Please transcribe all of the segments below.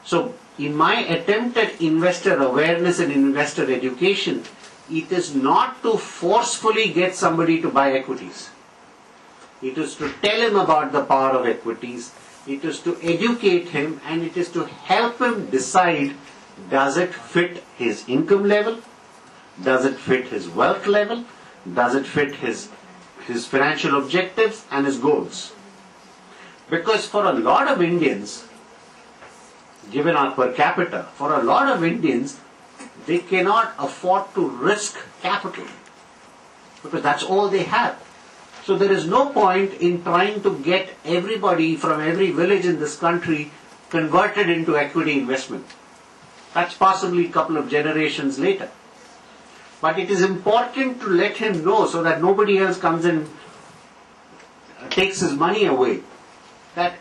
So, in my attempt at investor awareness and investor education, it is not to forcefully get somebody to buy equities. It is to tell him about the power of equities. It is to educate him, and it is to help him decide, does it fit his income level? Does it fit his wealth level? Does it fit his financial objectives and his goals? Because for a lot of Indians, given our per capita, for a lot of Indians, they cannot afford to risk capital because that's all they have. So there is no point in trying to get everybody from every village in this country converted into equity investment. That's possibly a couple of generations later. But it is important to let him know so that nobody else comes and takes his money away, that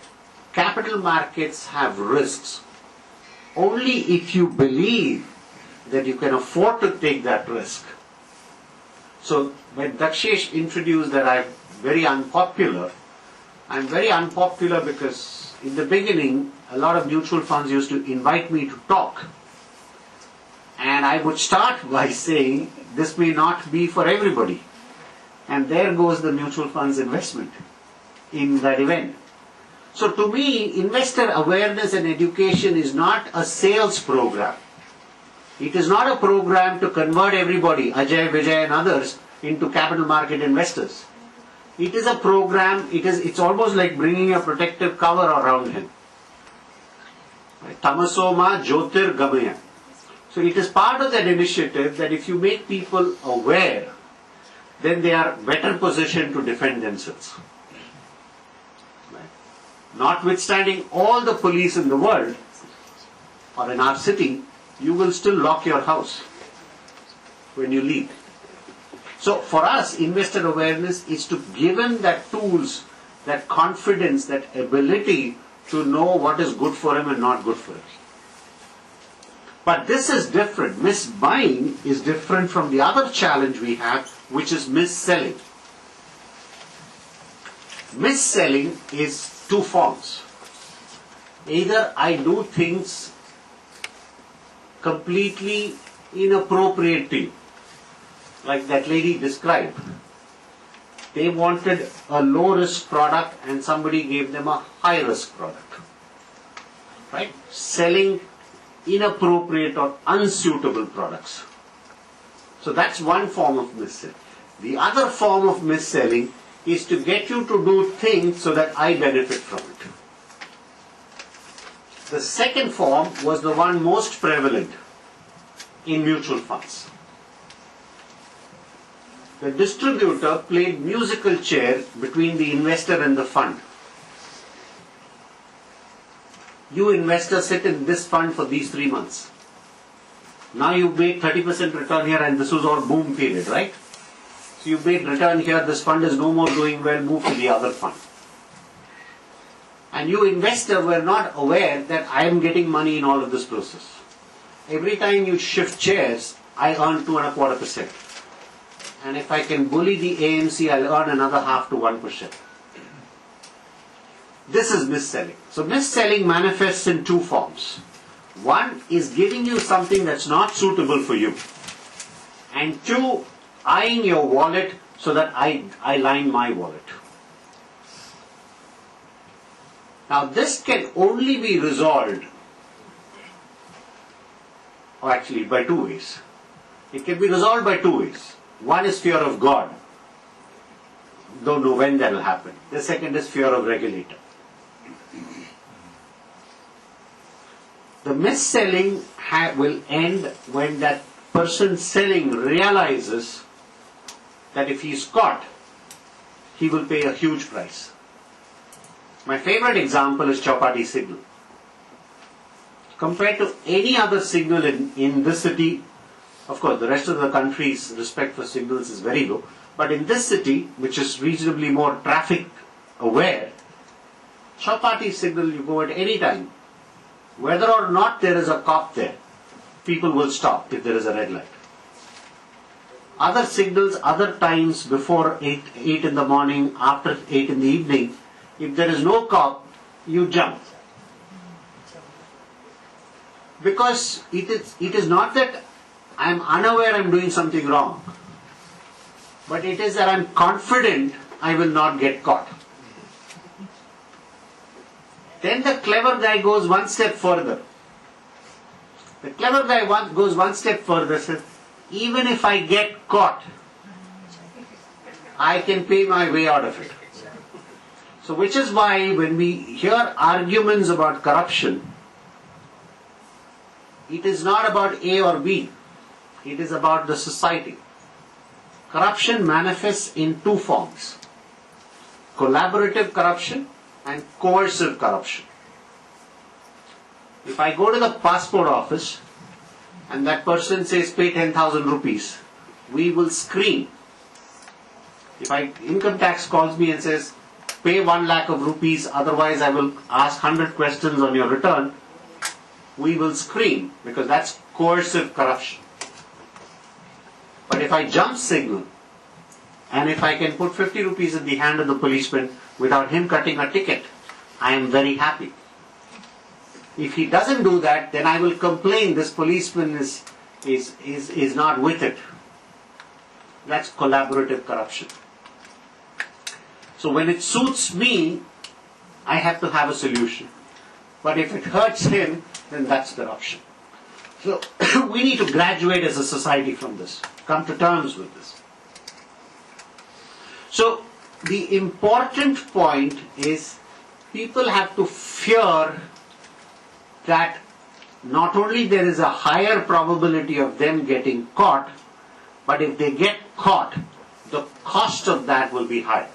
capital markets have risks. Only if you believe that you can afford to take that risk. So when Dakshesh introduced that I'm very unpopular because in the beginning a lot of mutual funds used to invite me to talk. And I would start by saying this may not be for everybody. And there goes the mutual funds investment in that event. So to me, investor awareness and education is not a sales program. It is not a program to convert everybody, Ajay, Vijay and others, into capital market investors. It is a program, it's almost like bringing a protective cover around him. Tamasoma Jyotir Gamaya. So it is part of that initiative that if you make people aware, then they are better positioned to defend themselves. Notwithstanding all the police in the world, or in our city, you will still lock your house when you leave. So for us, investor awareness is to give him that tools, that confidence, that ability to know what is good for him and not good for him. But this is different. Misbuying is different from the other challenge we have, which is mis-selling. Mis-selling is two forms. Either I do things completely inappropriate to you, like that lady described. They wanted a low-risk product and somebody gave them a high-risk product. Right? Selling inappropriate or unsuitable products. So that's one form of mis-selling. The other form of mis-selling is to get you to do things so that I benefit from it. The second form was the one most prevalent in mutual funds. The distributor played musical chair between the investor and the fund. You investor sit in this fund for these 3 months. Now you made 30% return here and this was all boom period, right? So you made return here, this fund is no more doing well, move to the other fund. And you investor were not aware that I am getting money in all of this process. Every time you shift chairs, I earn 2.25%. And if I can bully the AMC, I'll earn another half to 1%. This is mis-selling. So mis-selling manifests in two forms. One is giving you something that's not suitable for you. And two, eyeing your wallet so that I line my wallet. Now this can only be resolved, or actually by two ways. It can be resolved by two ways. One is fear of God. Don't know when that will happen. The second is fear of regulator. The mis-selling will end when that person selling realizes that if he is caught, he will pay a huge price. My favorite example is Chowpatty signal. Compared to any other signal in this city, of course the rest of the country's respect for signals is very low, but in this city, which is reasonably more traffic aware, Chowpatty signal you go at any time. Whether or not there is a cop there, people will stop if there is a red light. Other signals, other times before 8 in the morning, after 8 in the evening, if there is no cop, you jump. Because it is not that I am unaware I am doing something wrong, but it is that I am confident I will not get caught. Then the clever guy goes one step further. The clever guy goes one step further, says, even if I get caught, I can pay my way out of it. So which is why when we hear arguments about corruption, it is not about A or B, it is about the society. Corruption manifests in two forms: collaborative corruption and coercive corruption. If I go to the passport office and that person says pay 10,000 rupees, we will scream. If income tax calls me and says pay 1 lakh of rupees, otherwise I will ask 100 questions on your return, we will scream, because that's coercive corruption. But if I jump signal, and if I can put 50 rupees in the hand of the policeman without him cutting a ticket, I am very happy. If he doesn't do that, then I will complain this policeman is not with it. That's collaborative corruption. So when it suits me, I have to have a solution. But if it hurts him, then that's corruption. So we need to graduate as a society from this, come to terms with this. So the important point is people have to fear that not only there is a higher probability of them getting caught, but if they get caught, the cost of that will be high.